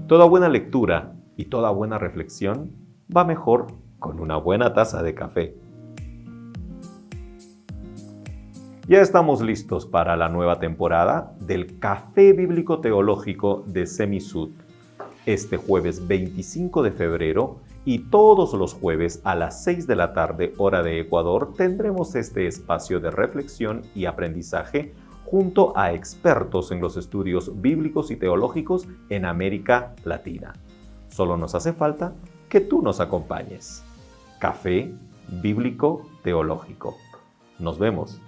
Toda buena lectura y toda buena reflexión va mejor con una buena taza de café. Ya estamos listos para la nueva temporada del Café Bíblico Teológico de Semisud. Este jueves 25 de febrero y todos los jueves a las 6 de la tarde, hora de Ecuador, tendremos este espacio de reflexión y aprendizaje junto a expertos en los estudios bíblicos y teológicos en América Latina. Solo nos hace falta que tú nos acompañes. Café Bíblico Teológico. Nos vemos.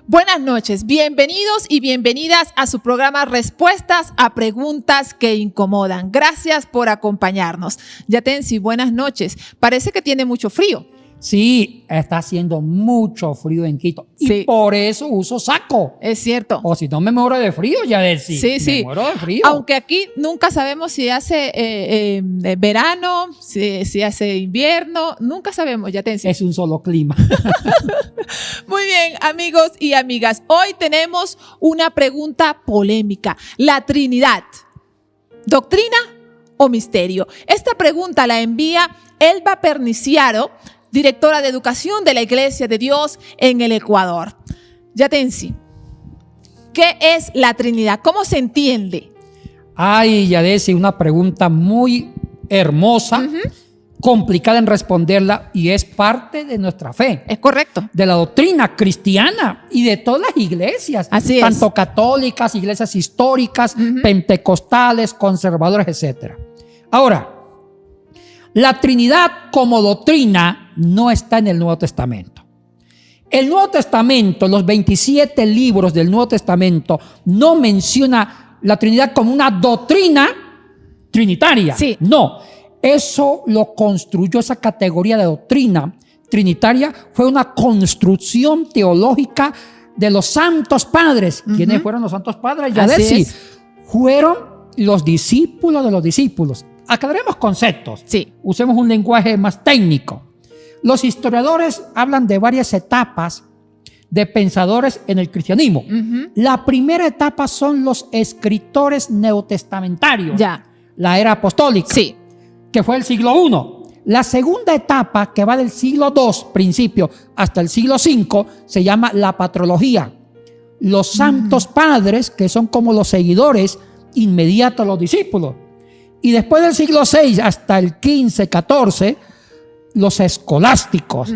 Buenas noches, bienvenidos y bienvenidas a su programa Respuestas a Preguntas que Incomodan. Gracias por acompañarnos. Yatensi, buenas noches. Parece que tiene mucho frío. Sí, está haciendo mucho frío en Quito y por eso uso saco. Es cierto. O si no me muero de frío, Yatensi. Sí. Me muero de frío. Aunque aquí nunca sabemos si hace verano, si hace invierno, nunca sabemos, Yatensi. Es un solo clima. Muy bien, amigos y amigas. Hoy tenemos una pregunta polémica. La Trinidad, ¿doctrina o misterio? Esta pregunta la envía Elba Perniciaro, directora de Educación de la Iglesia de Dios en el Ecuador. Yatensi, ¿qué es la Trinidad? ¿Cómo se entiende? Ay, Yatensi, una pregunta muy hermosa, complicada en responderla y es parte de nuestra fe. Es correcto. De la doctrina cristiana y de todas las iglesias. Así es. Tanto católicas, iglesias históricas, pentecostales, conservadoras, etc. Ahora, la Trinidad como doctrina no está en el Nuevo Testamento. El Nuevo Testamento, los 27 libros del Nuevo Testamento, no menciona la Trinidad como una doctrina trinitaria. Sí. No, eso lo construyó, esa categoría de doctrina trinitaria fue una construcción teológica de los santos padres. ¿Quiénes fueron los santos padres? Así fueron los discípulos de los discípulos. Aclaremos conceptos. Sí. Usemos un lenguaje más técnico. Los historiadores hablan de varias etapas de pensadores en el cristianismo. La primera etapa son los escritores neotestamentarios. Ya. La era apostólica. Sí. Que fue el siglo I. La segunda etapa, que va del siglo II, principio, hasta el siglo V, se llama la patrología. Los santos padres, que son como los seguidores inmediatos a los discípulos. Y después del siglo VI hasta el XV, XIV, los escolásticos.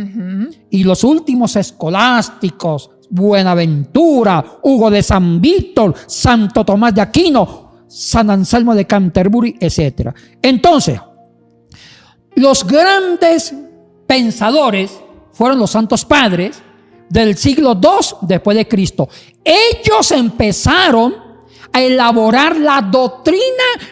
Y los últimos escolásticos, Buenaventura, Hugo de San Víctor, Santo Tomás de Aquino, San Anselmo de Canterbury, etc. Entonces, los grandes pensadores fueron los santos padres del siglo II después de Cristo. Ellos empezaron a elaborar la doctrina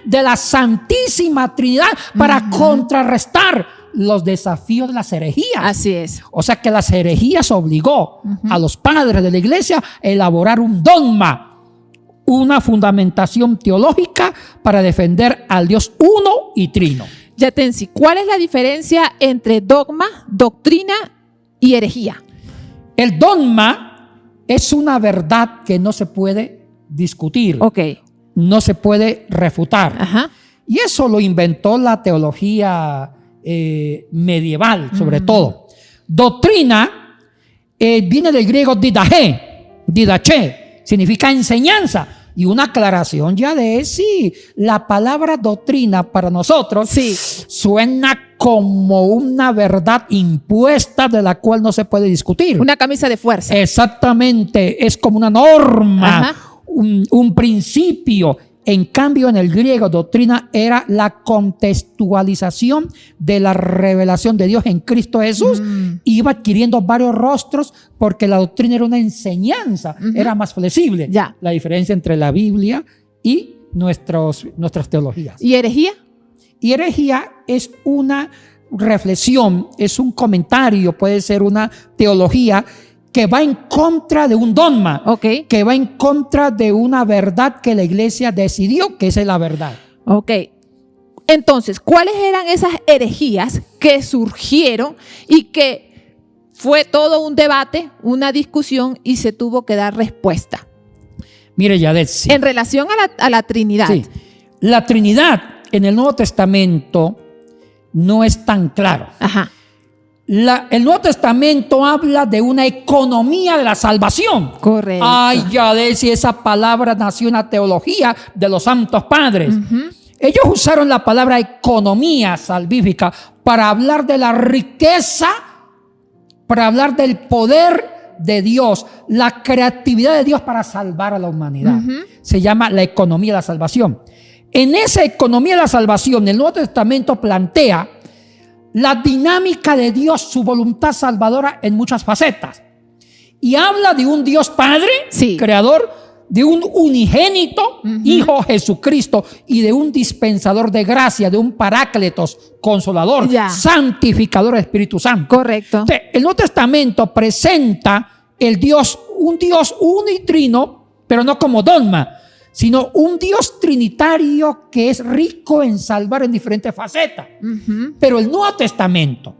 de la Santísima Trinidad para contrarrestar los desafíos de las herejías. Así es. O sea que las herejías obligó a los padres de la iglesia a elaborar un dogma, una fundamentación teológica para defender al Dios uno y trino. Yatensi, ¿cuál es la diferencia entre dogma, doctrina y herejía? El dogma es una verdad que no se puede discutir, no se puede refutar. Y eso lo inventó la teología medieval, sobre todo. Doctrina viene del griego didache, significa enseñanza. Y una aclaración ya de si la palabra doctrina para nosotros suena como una verdad impuesta de la cual no se puede discutir. Una camisa de fuerza. Exactamente, es como una norma, un principio En cambio, en el griego, doctrina era la contextualización de la revelación de Dios en Cristo Jesús. Iba adquiriendo varios rostros porque la doctrina era una enseñanza, era más flexible. Ya. La diferencia entre la Biblia y nuestras teologías. ¿Y herejía? Y herejía es una reflexión, es un comentario, puede ser una teología que va en contra de un dogma, Ok. que va en contra de una verdad que la iglesia decidió que esa es la verdad. Ok. Entonces, ¿cuáles eran esas herejías que surgieron y que fue todo un debate, una discusión y se tuvo que dar respuesta? Mire, Yadet, sí. En relación a la Trinidad. Sí. La Trinidad en el Nuevo Testamento no es tan claro. Ajá. El Nuevo Testamento habla de una economía de la salvación. Correcto. Ay, Yadet, si esa palabra nació en la teología de los santos padres. Ellos usaron la palabra economía salvífica para hablar de la riqueza, para hablar del poder de Dios, la creatividad de Dios para salvar a la humanidad. Se llama la economía de la salvación. En esa economía de la salvación, el Nuevo Testamento plantea la dinámica de Dios, su voluntad salvadora en muchas facetas. Y habla de un Dios Padre, Sí. creador, de un unigénito, Hijo Jesucristo, y de un dispensador de gracia, de un parácletos, consolador, Ya. santificador, Espíritu Santo. Correcto. Entonces, el Nuevo Testamento presenta un Dios unitrino, pero no como dogma, sino un Dios trinitario que es rico en salvar en diferentes facetas. Pero el Nuevo Testamento,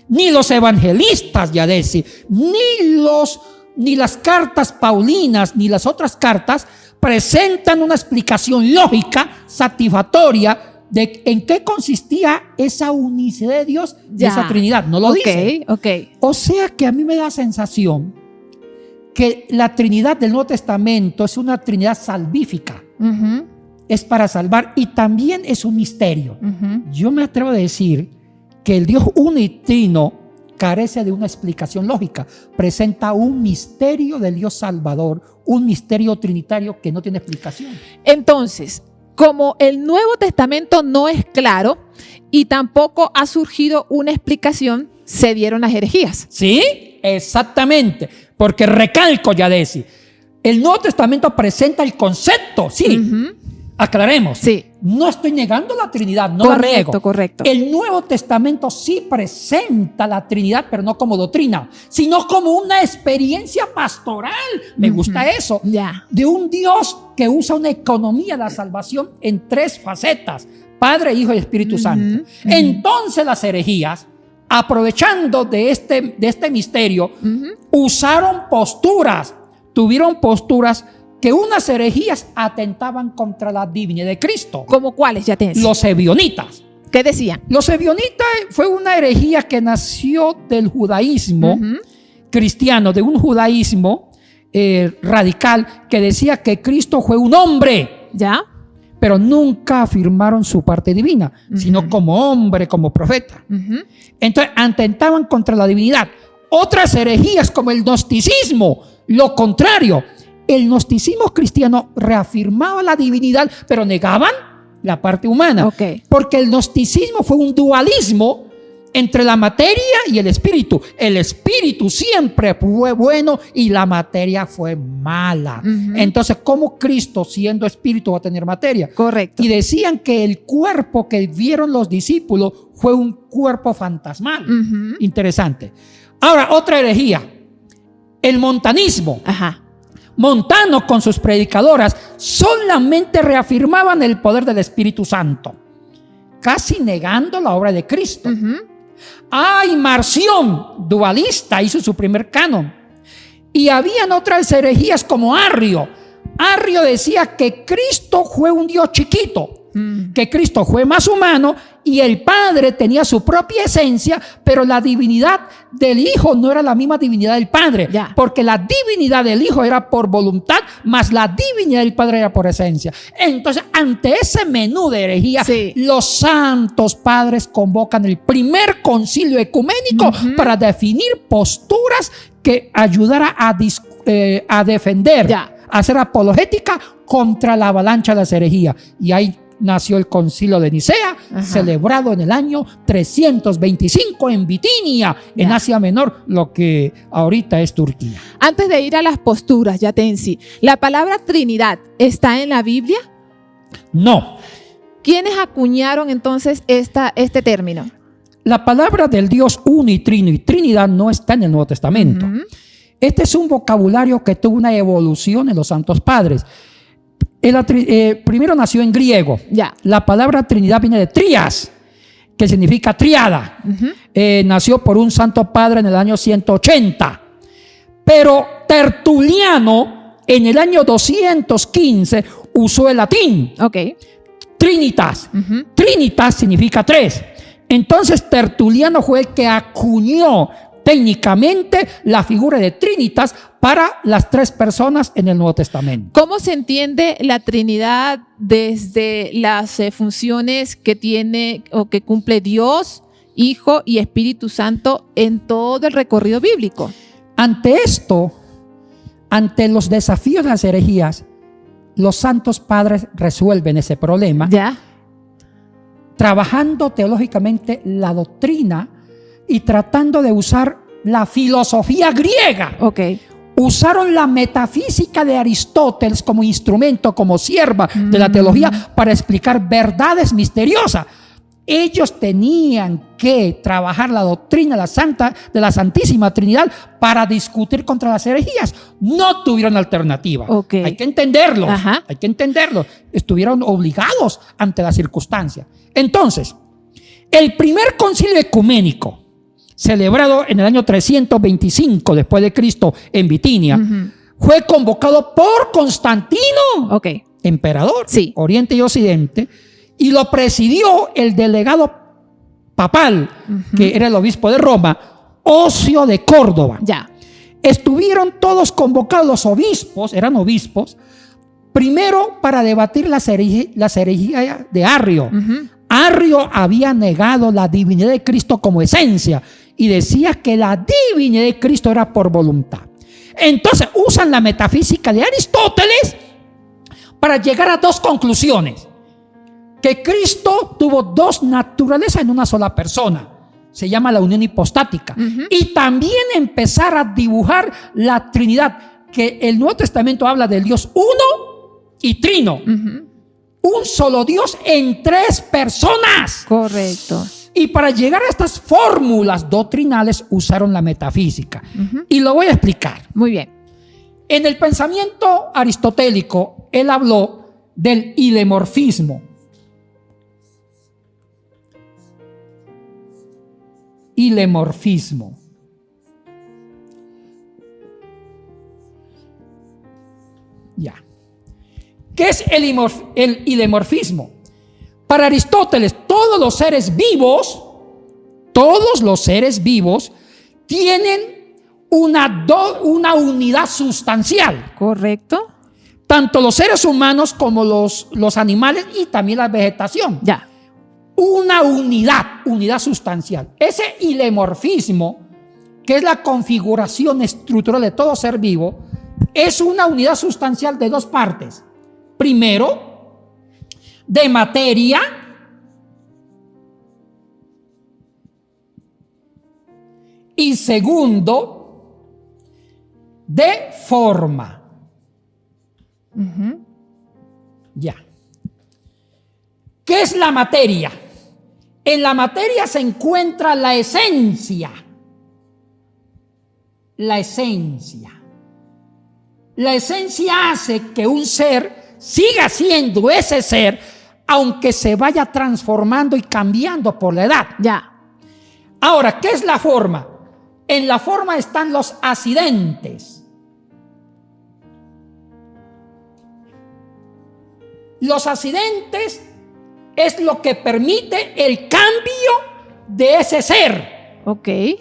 ni los evangelistas, Yadesi, ni las cartas paulinas, ni las otras cartas presentan una explicación lógica, satisfactoria de en qué consistía esa unicidad de Dios, de esa Trinidad. No lo dice. Ok. O sea que a mí me da la sensación que la Trinidad del Nuevo Testamento es una Trinidad salvífica. Es para salvar y también es un misterio. Yo me atrevo a decir que el Dios unitrino carece de una explicación lógica. Presenta un misterio del Dios Salvador, un misterio trinitario que no tiene explicación. Entonces, como el Nuevo Testamento no es claro y tampoco ha surgido una explicación, se dieron las herejías. ¿Sí? Exactamente. Porque recalco, Yadesi, el Nuevo Testamento presenta el concepto. Sí, aclaremos. Sí. No estoy negando la Trinidad, no la niego. Correcto. El Nuevo Testamento sí presenta la Trinidad, pero no como doctrina, sino como una experiencia pastoral. Me gusta eso. Ya. De un Dios que usa una economía de la salvación en tres facetas: Padre, Hijo y Espíritu Santo. Entonces las herejías, aprovechando de este misterio, tuvieron posturas que unas herejías atentaban contra la divinidad de Cristo. ¿Cómo cuáles, Yatensi? Los ebionitas. ¿Qué decían? Los ebionitas fue una herejía que nació del judaísmo cristiano, de un judaísmo radical que decía que Cristo fue un hombre. ¿Ya? Pero nunca afirmaron su parte divina, sino como hombre, como profeta. Entonces atentaban contra la divinidad. Otras herejías como el gnosticismo, lo contrario. El gnosticismo cristiano reafirmaba la divinidad, pero negaban la parte humana. Ok. Porque el gnosticismo fue un dualismo entre la materia y el espíritu. El espíritu siempre fue bueno y la materia fue mala. Entonces, ¿cómo Cristo, siendo espíritu, va a tener materia? Correcto. Y decían que el cuerpo que vieron los discípulos fue un cuerpo fantasmal. Interesante. Ahora, otra herejía: el montanismo. Ajá. Montano con sus predicadoras solamente reafirmaban el poder del Espíritu Santo, casi negando la obra de Cristo. Ay, Marción, dualista, hizo su primer canon. Y habían otras herejías como Arrio. Arrio decía que Cristo fue un Dios chiquito, que Cristo fue más humano y el Padre tenía su propia esencia, pero la divinidad del Hijo no era la misma divinidad del Padre, porque la divinidad del Hijo era por voluntad, más la divinidad del Padre era por esencia. Entonces, ante ese menú de herejía, los santos padres convocan el primer concilio ecuménico para definir posturas que ayudara a defender, a hacer apologética contra la avalancha de las herejías. Y ahí nació el Concilio de Nicea, celebrado en el año 325 en Bitinia, en Asia Menor, lo que ahorita es Turquía. Antes de ir a las posturas, Yatensi, ¿la palabra Trinidad está en la Biblia? No. ¿Quiénes acuñaron entonces este término? La palabra del Dios uno y trino y Trinidad no está en el Nuevo Testamento. Este es un vocabulario que tuvo una evolución en los santos padres. Primero nació en griego. La palabra Trinidad viene de trias, que significa triada. Nació por un santo padre en el año 180. Pero Tertuliano en el año 215 usó el latín. Trinitas. Trinitas significa tres. Entonces Tertuliano fue el que acuñó técnicamente la figura de Trinitas para las tres personas en el Nuevo Testamento. ¿Cómo se entiende la Trinidad desde las funciones que tiene o que cumple Dios, Hijo y Espíritu Santo en todo el recorrido bíblico? Ante esto, ante los desafíos de las herejías, los santos padres resuelven ese problema trabajando teológicamente la doctrina y tratando de usar la filosofía griega. Usaron la metafísica de Aristóteles como instrumento, como sierva de la teología para explicar verdades misteriosas. Ellos tenían que trabajar la doctrina de la Santísima Trinidad para discutir contra las herejías. No tuvieron alternativa. Hay que entenderlo. Hay que entenderlo. Estuvieron obligados ante las circunstancias. Entonces, el primer concilio ecuménico, celebrado en el año 325 después de Cristo en Bitinia, fue convocado por Constantino, emperador, Oriente y Occidente, y lo presidió el delegado papal, que era el obispo de Roma, Ocio de Córdoba. Estuvieron todos convocados los obispos, eran obispos, primero para debatir las herejías de Arrio. Arrio había negado la divinidad de Cristo como esencia y decía que la divinidad de Cristo era por voluntad. Entonces usan la metafísica de Aristóteles para llegar a dos conclusiones: que Cristo tuvo dos naturalezas en una sola persona, se llama la unión hipostática, y también empezar a dibujar la Trinidad, que el Nuevo Testamento habla del Dios uno y trino. Un solo Dios en tres personas. Correcto. Y para llegar a estas fórmulas doctrinales usaron la metafísica. Y lo voy a explicar. Muy bien. En el pensamiento aristotélico, él habló del ilemorfismo. Ilemorfismo. Ya. ¿Qué es el ilemorfismo? Para Aristóteles, todos los seres vivos tienen una unidad sustancial. Correcto. Tanto los seres humanos como los animales y también la vegetación. Una unidad sustancial. Ese ilemorfismo, que es la configuración estructural de todo ser vivo, es una unidad sustancial de dos partes. Primero, de materia, y segundo, de forma. Ya. ¿Qué es la materia? En la materia se encuentra la esencia. La esencia. La esencia hace que un ser siga siendo ese ser, aunque se vaya transformando y cambiando por la edad. Ahora, ¿qué es la forma? En la forma están los accidentes. Los accidentes es lo que permite el cambio de ese ser.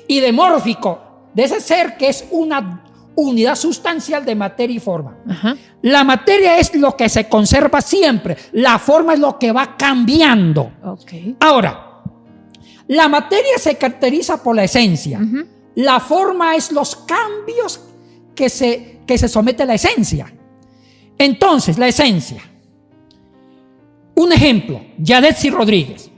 Idemórfico, de ese ser que es una unidad sustancial de materia y forma. La materia es lo que se conserva siempre, la forma es lo que va cambiando. Ahora, la materia se caracteriza por la esencia. La forma es los cambios que se somete a la esencia. Entonces, la esencia. Un ejemplo, Yadetsi Rodríguez.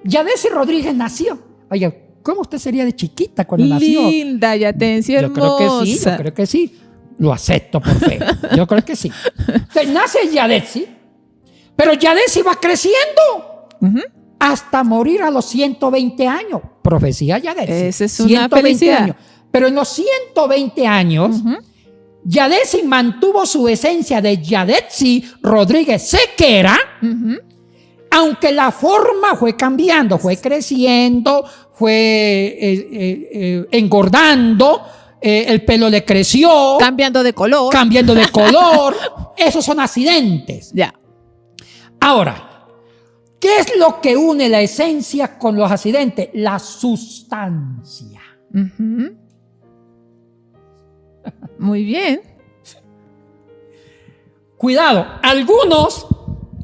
Yadetsi Rodríguez nació. Oye, ¿cómo usted sería de chiquita cuando nació? Linda, Yatensi, Yo hermosa. creo que sí. Lo acepto por fe. Yo creo que sí. Entonces, nace Yadetsi, pero Yadetsi va creciendo hasta morir a los 120 años. Profecía Yadetsi. Esa es una felicidad. años. Pero en los 120 años, Yadetsi mantuvo su esencia de Yadetsi Rodríguez Sequera, aunque la forma fue cambiando, fue creciendo, fue engordando, el pelo le creció, Cambiando de color. Esos son accidentes. Ya. Ahora, ¿qué es lo que une la esencia con los accidentes? La sustancia. Muy bien. Cuidado, algunos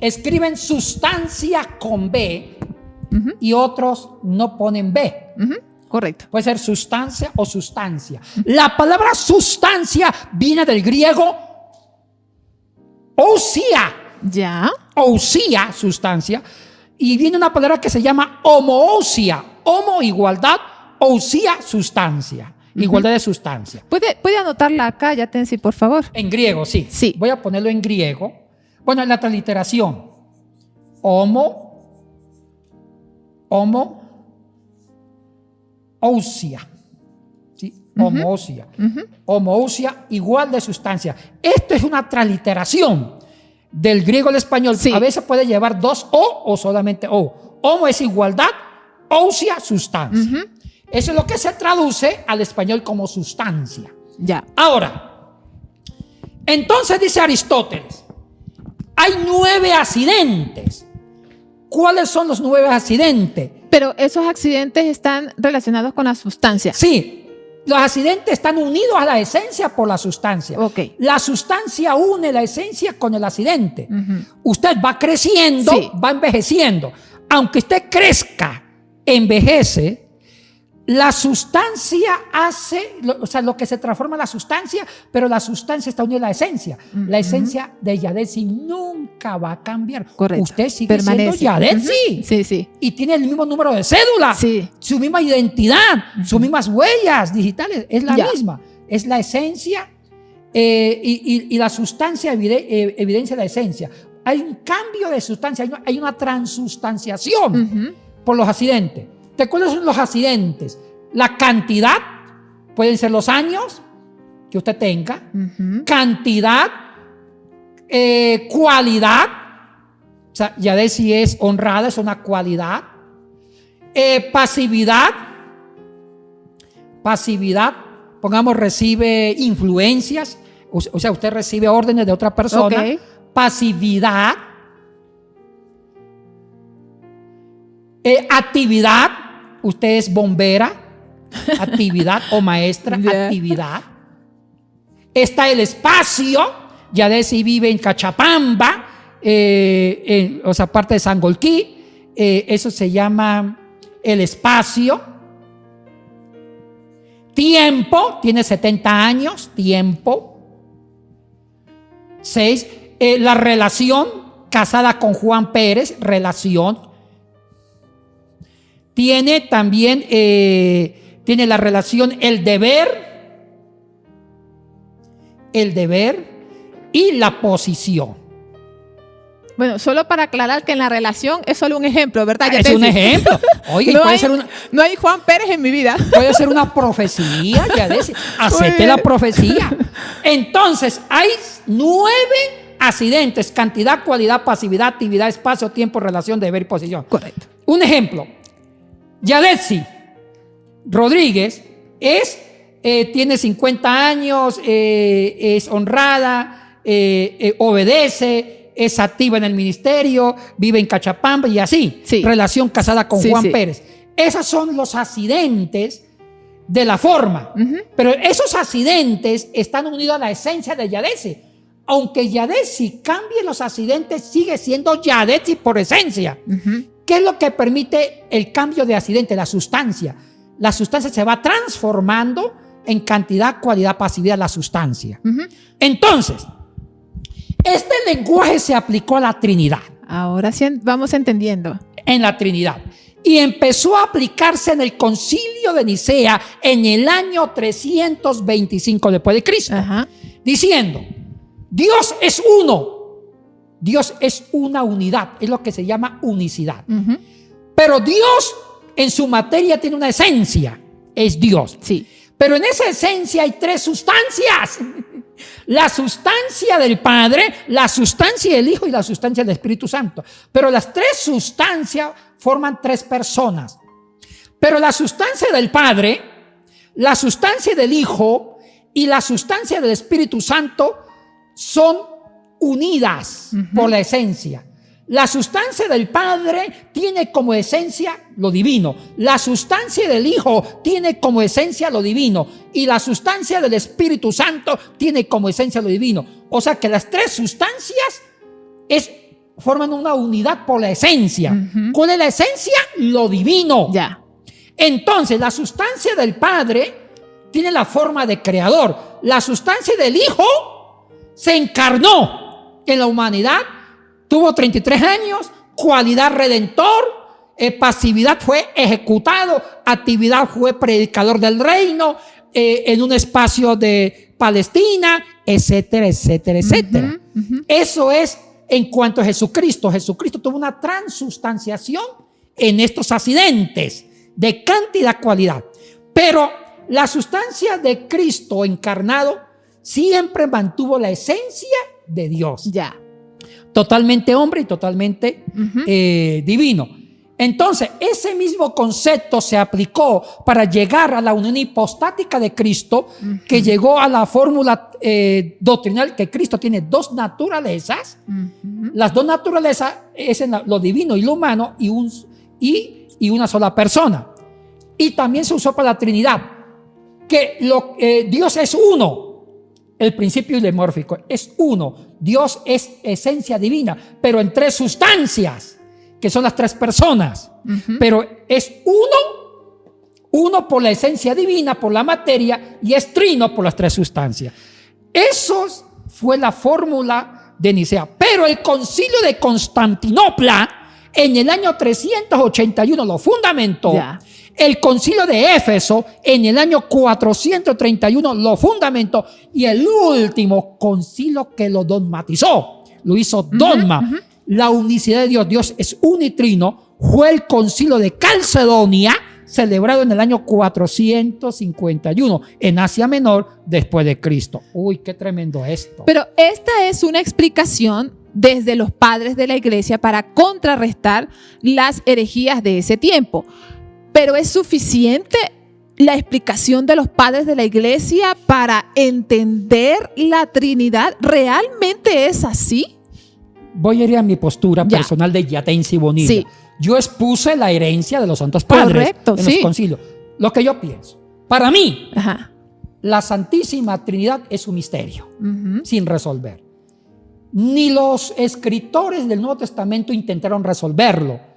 escriben sustancia con B y otros no ponen B. Correcto. Puede ser sustancia o sustancia. La palabra sustancia viene del griego ousia. Ya. Ousia, sustancia. Y viene una palabra que se llama homoousia. Homo, igualdad. Ousia, sustancia. Igualdad de sustancia. ¿Puede anotarla acá, Yatensi, por favor? En griego, sí. Sí. Voy a ponerlo en griego. Bueno, en la transliteración. Homoousia. ¿Sí? Homoousia. Homoousia, igual de sustancia. Esto es una transliteración del griego al español. Sí. A veces puede llevar dos o solamente o. Homo es igualdad, ousia, sustancia. Eso es lo que se traduce al español como sustancia. Ya. Ahora, entonces dice Aristóteles, hay 9 accidentes. ¿Cuáles son los 9 accidentes? Pero esos accidentes están relacionados con la sustancia. Sí, los accidentes están unidos a la esencia por la sustancia. Ok. La sustancia une la esencia con el accidente. Usted va creciendo, Sí. va envejeciendo. Aunque usted crezca, envejece, la sustancia hace, o sea, lo que se transforma en la sustancia, pero la sustancia está unida a la esencia. La esencia de Yadetsi nunca va a cambiar. Correcto. Usted sigue Permanece. siendo Yadetsi. Sí, sí. Y tiene el mismo número de cédula, Sí. su misma identidad, sus mismas huellas digitales. Es la Ya. misma. Es la esencia y la sustancia evidencia la esencia. Hay un cambio de sustancia, hay una transustanciación por los accidentes. ¿De cuáles son los accidentes? La cantidad, pueden ser los años que usted tenga, cantidad, cualidad, o sea, Yadetsi es honrada, es una cualidad, pasividad, pongamos, recibe influencias, o sea, usted recibe órdenes de otra persona, Ok. pasividad, actividad, usted es bombera, actividad o maestra, Yeah. actividad. Está el espacio, Yadetsi vive en Cachapamba, o sea, parte de Sangolquí, eso se llama el espacio. Tiempo, tiene 70 años, tiempo. 6, la relación, casada con Juan Pérez, relación. Tiene también, tiene la relación el deber y la posición. Bueno, solo para aclarar que en la relación es solo un ejemplo, ¿verdad? Es un ejemplo. Oye, No puede hay- ser una, No hay Juan Pérez en mi vida. puede ser una profecía, Yadetsi. Acepte bien. la profecía. Entonces, hay 9 accidentes: cantidad, cualidad, pasividad, actividad, espacio, tiempo, relación, deber y posición. Correcto. Un ejemplo: Yadetsi Rodríguez tiene 50 años, es honrada, obedece, es activa en el ministerio, vive en Cachapamba y así. Sí. Relación casada con Sí, Juan sí. Pérez. Esos son los accidentes de la forma. Pero esos accidentes están unidos a la esencia de Yadetsi. Aunque Yadetsi cambie los accidentes, sigue siendo Yadetsi por esencia. ¿Qué es lo que permite el cambio de accidente? La sustancia. La sustancia se va transformando en cantidad, cualidad, pasividad, la sustancia. Entonces, Este lenguaje se aplicó a la Trinidad. Ahora sí vamos entendiendo. En la Trinidad. Y empezó a aplicarse en el Concilio de Nicea en el año 325 después de Cristo. Ajá. Diciendo, Dios es uno. Dios es una unidad. Es lo que se llama unicidad. Ujú. Pero Dios en su materia tiene una esencia. Es Dios. Sí. Pero en esa esencia hay tres sustancias. La sustancia del Padre, la sustancia del Hijo y la sustancia del Espíritu Santo. Pero las tres sustancias forman tres personas. Pero la sustancia del Padre, la sustancia del Hijo y la sustancia del Espíritu Santo son unidas por la esencia. La sustancia del Padre tiene como esencia lo divino. La sustancia del Hijo tiene como esencia lo divino. Y la sustancia del Espíritu Santo tiene como esencia lo divino. O sea que las tres sustancias forman una unidad por la esencia. ¿Cuál es la esencia? Lo divino. Ya. Entonces, la sustancia del Padre tiene la forma de creador. La sustancia del Hijo se encarnó en la humanidad. Tuvo 33 años, cualidad redentor, pasividad fue ejecutado, actividad fue predicador del reino, en un espacio de Palestina, etcétera, etcétera, etcétera. Eso es en cuanto a Jesucristo. Jesucristo tuvo una transustanciación en estos accidentes de cantidad, cualidad. Pero la sustancia de Cristo encarnado siempre mantuvo la esencia de Dios. Ya. Totalmente hombre y totalmente divino. Entonces, ese mismo concepto se aplicó para llegar a la unión hipostática de Cristo, que llegó a la fórmula doctrinal que Cristo tiene dos naturalezas. Las dos naturalezas es en lo divino y lo humano y una sola persona. Y también se usó para la Trinidad, que Dios es uno. El principio ilemórfico es uno. Dios es esencia divina, pero en tres sustancias, que son las tres personas. Pero es uno por la esencia divina, por la materia, y es trino por las tres sustancias. Eso fue la fórmula de Nicea. Pero el Concilio de Constantinopla, en el año 381, lo fundamentó. Ya. El Concilio de Éfeso en el año 431 lo fundamentó, y el último concilio que lo dogmatizó, lo hizo dogma. La unicidad de Dios, Dios es unitrino, fue el Concilio de Calcedonia, celebrado en el año 451 en Asia Menor después de Cristo. Uy, qué tremendo esto. Pero esta es una explicación desde los padres de la iglesia para contrarrestar las herejías de ese tiempo. Pero ¿es suficiente la explicación de los padres de la iglesia para entender la Trinidad? ¿Realmente es así? Voy a ir a mi postura personal de Yatense y Bonilla. Sí. Yo expuse la herencia de los santos padres. Correcto, en los concilios. Lo que yo pienso. Para mí, la Santísima Trinidad es un misterio sin resolver. Ni los escritores del Nuevo Testamento intentaron resolverlo.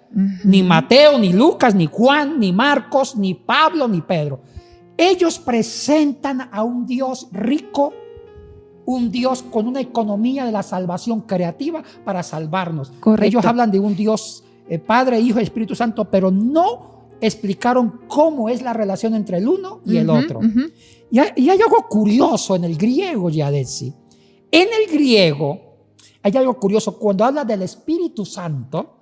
Ni Mateo, ni Lucas, ni Juan, ni Marcos, ni Pablo, ni Pedro. Ellos presentan a un Dios rico, un Dios con una economía de la salvación creativa para salvarnos. Correcto. Ellos hablan de un Dios Padre, Hijo y Espíritu Santo, pero no explicaron cómo es la relación entre el uno y el otro. Y hay algo curioso en el griego, Yadesi. En el griego hay algo curioso. Cuando habla del Espíritu Santo,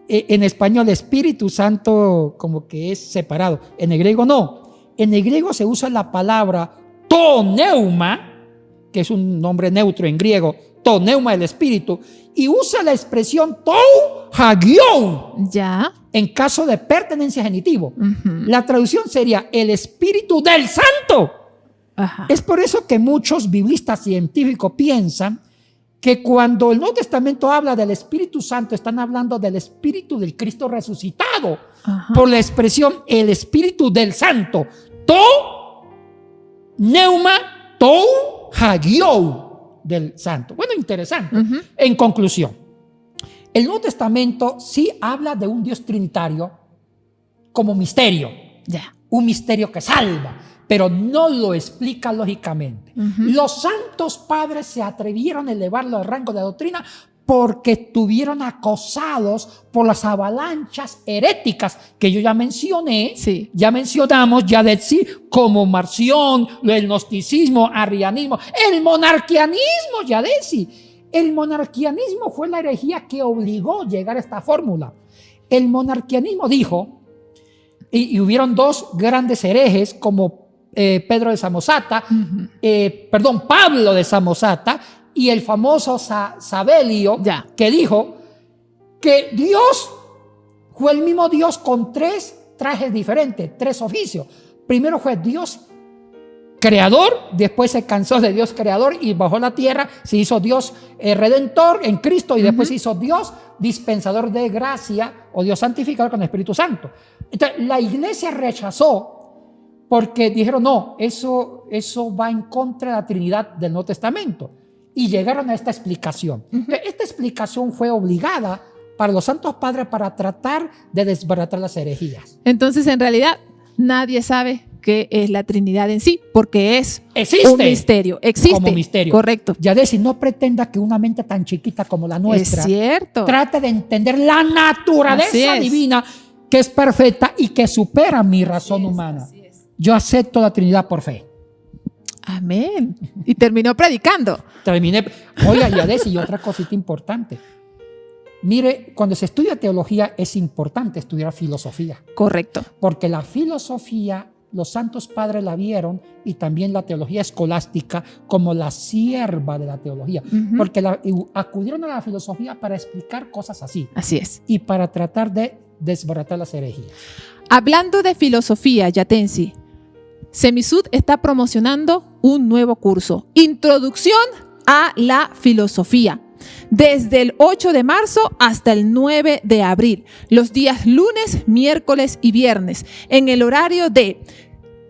en español Espíritu Santo como que es separado. En el griego no. En el griego se usa la palabra to neuma, que es un nombre neutro en griego, to neuma, el Espíritu, y usa la expresión tou hagion Ya. en caso de pertenencia genitivo. La traducción sería el Espíritu del Santo. Es por eso que muchos biblistas científicos piensan que cuando el Nuevo Testamento habla del Espíritu Santo, están hablando del Espíritu del Cristo resucitado, por la expresión el Espíritu del Santo. To neuma, tou hagiou del Santo. Bueno, interesante. En conclusión, el Nuevo Testamento sí habla de un Dios trinitario como misterio. un misterio que salva, pero no lo explica lógicamente. Los santos padres se atrevieron a elevarlo al rango de doctrina porque estuvieron acosados por las avalanchas heréticas que yo ya mencioné, Sí. ya mencionamos, ya decir, como Marción, el gnosticismo, arrianismo, el monarquianismo, ya decir. El monarquianismo fue la herejía que obligó a llegar a esta fórmula. El monarquianismo dijo, y hubieron dos grandes herejes como Pedro de Samosata, Pablo de Samosata, y el famoso Sabelio, que dijo que Dios fue el mismo Dios con tres trajes diferentes, tres oficios. Primero fue Dios creador, después se cansó de Dios creador y bajó a la tierra, se hizo Dios redentor en Cristo y después se hizo Dios dispensador de gracia o Dios santificador con el Espíritu Santo. Entonces la iglesia rechazó porque dijeron no, eso va en contra de la Trinidad del Nuevo Testamento. Y llegaron a esta explicación. Esta explicación fue obligada para los santos padres para tratar de desbaratar las herejías. Entonces, en realidad, nadie sabe qué es la Trinidad en sí, porque existe un misterio. Existe. Como misterio. Correcto. Ya decir, no pretenda que una mente tan chiquita como la nuestra es cierto. trate de entender la naturaleza divina que es perfecta y que supera mi razón humana. Yo acepto la Trinidad por fe. Amén. Y terminó predicando. Terminé. Oiga, y Adesi, y otra cosita importante. Mire, cuando se estudia teología es importante estudiar filosofía. Correcto. Porque la filosofía, los santos padres la vieron y también la teología escolástica como la sierva de la teología. Porque acudieron a la filosofía para explicar cosas así. Así es. Y para tratar de desbaratar las herejías. Hablando de filosofía, Yatensi, Semisud está promocionando un nuevo curso, Introducción a la Filosofía, desde el 8 de marzo hasta el 9 de abril, los días lunes, miércoles y viernes, en el horario de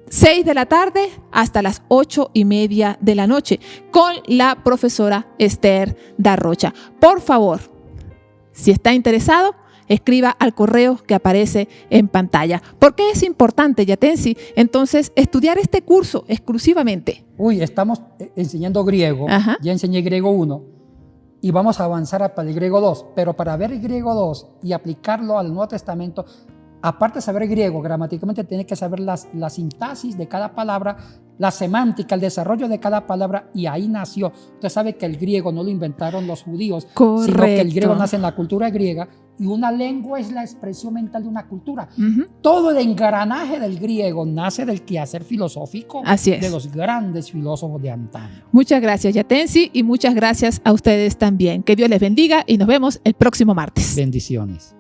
6 de la tarde hasta las 8:30 de la noche, con la profesora Esther Darrocha. Por favor, si está interesado, escriba al correo que aparece en pantalla. ¿Por qué es importante, Yatensi, entonces estudiar este curso exclusivamente? Estamos enseñando griego. Ya enseñé griego 1 y vamos a avanzar para el griego 2. Pero para ver el griego 2 y aplicarlo al Nuevo Testamento, aparte de saber griego, gramaticalmente tiene que saber la sintaxis de cada palabra, la semántica, el desarrollo de cada palabra, y ahí nació. Usted sabe que el griego no lo inventaron los judíos, sino que el griego nace en la cultura griega, y una lengua es la expresión mental de una cultura. Todo el engranaje del griego nace del quehacer filosófico de los grandes filósofos de antaño. Muchas gracias, Yatensi, y muchas gracias a ustedes también. Que Dios les bendiga y nos vemos el próximo martes. Bendiciones.